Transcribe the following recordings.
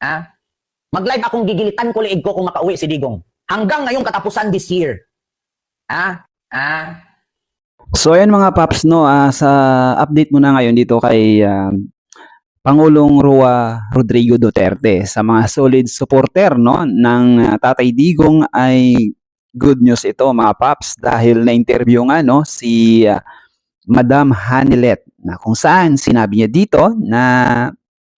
Ah, mag-live akong gigilitan ko liig ko kung makauwi si Digong. Hanggang ngayong katapusan this year. Ah, ah. So ayan mga paps no, sa update muna ngayon dito kay Pangulong Roa Rodrigo Duterte sa mga solid supporter no ng Tatay Digong ay good news ito mga paps dahil na-interview nga no si Madam Hanilet na kung saan sinabi niya dito na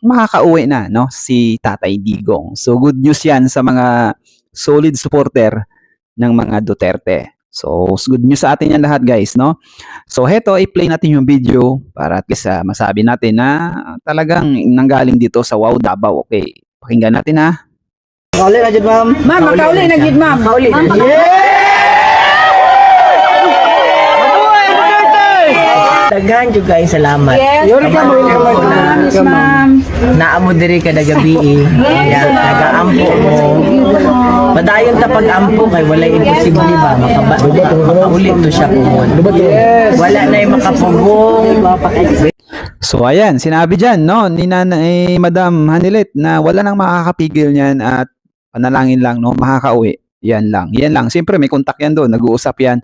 makakauwi na no si Tatay Digong. So good news 'yan sa mga solid supporter ng mga Duterte. So, good news sa atin yan lahat guys, no? So, heto, i-play natin yung video para at least masabi natin na talagang nanggaling dito sa Wow Davao. Okay, pakinggan natin ha. Makauli na dyan, ma'am. Ma'am, makauli na gid, ma'am. Makauli na dyan. Daghan jud guys, salamat. Yes, yes, ma'am. Naamo diri kada gabi. Yan, taga-ampo mo. Padayon ta pag-ampo kay wala imposible ba makaulit to siya kumon. Wala na yung makapugong. So, ayan, sinabi dyan, no, ni Madam Hanilet na wala nang makakapigil niyan at panalangin lang, no, makakauwi. Yan lang. Siyempre, may kontak yan doon. Nag-uusap yan.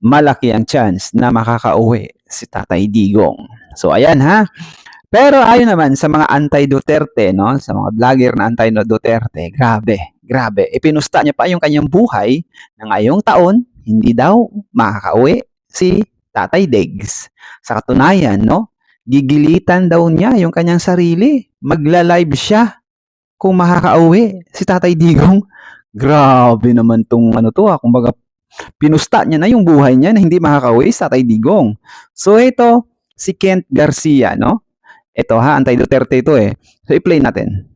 Malaki ang chance na makakauwi si Tatay Digong. So, ayan ha. Pero ayon naman sa mga anti-Duterte, no, sa mga vlogger na anti-Duterte, grabe. Ipinusta niya pa yung kanyang buhay na ngayong taon, hindi daw makakauwi si Tatay Diggs. Sa katunayan, no, gigilitan daw niya yung kanyang sarili. Magla-live siya kung makakauwi si Tatay Digong. Grabe naman tong kumbaga pinusta niya na yung buhay niya na hindi makakauwi si Tatay Digong. So ito, si Kent Garcia, no? Ito ha, anti-Duterte ito eh. So i-play natin.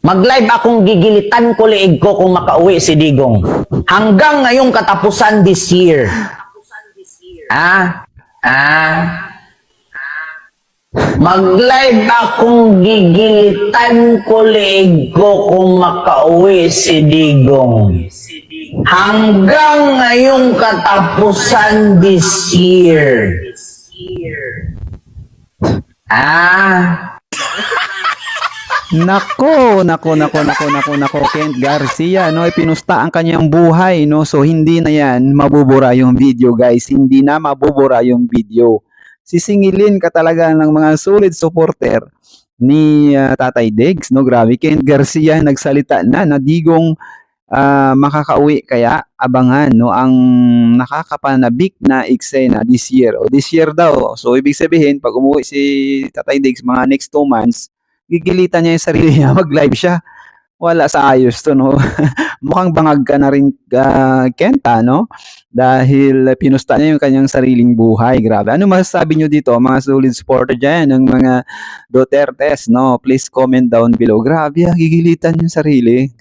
Mag-live akong gigilitan ko liig ko kung makauwi si Digong. Hanggang ngayong katapusan this year. Mag-live akong gigilitan ko liig ko kung makauwi si Digong. Hanggang ngayong katapusan this year. Nako, Kent Garcia, no, ipinusta ang kanyang buhay, no, so hindi na yan mabubura yung video, guys, hindi na mabubura yung video. Sisingilin ka talaga ng mga solid supporter ni Tatay Diggs, no, grabe, Kent Garcia nagsalita na Digong makakauwi, kaya abangan no ang nakakapanabik na eksena this year daw. So ibig sabihin pag umuwi si Tatay Diggs mga next 2 months, gigilitan niya yung sarili niya, mag-live siya. Wala sa ayos to, no. Mukhang bangag ka na rin, Kenta, no, dahil pinusta niya yung kanyang sariling buhay. Grabe, ano masasabi niyo dito mga solid supporter dyan ng mga Dutertes, no? Please comment down below. Grabe, gigilitan yung sarili.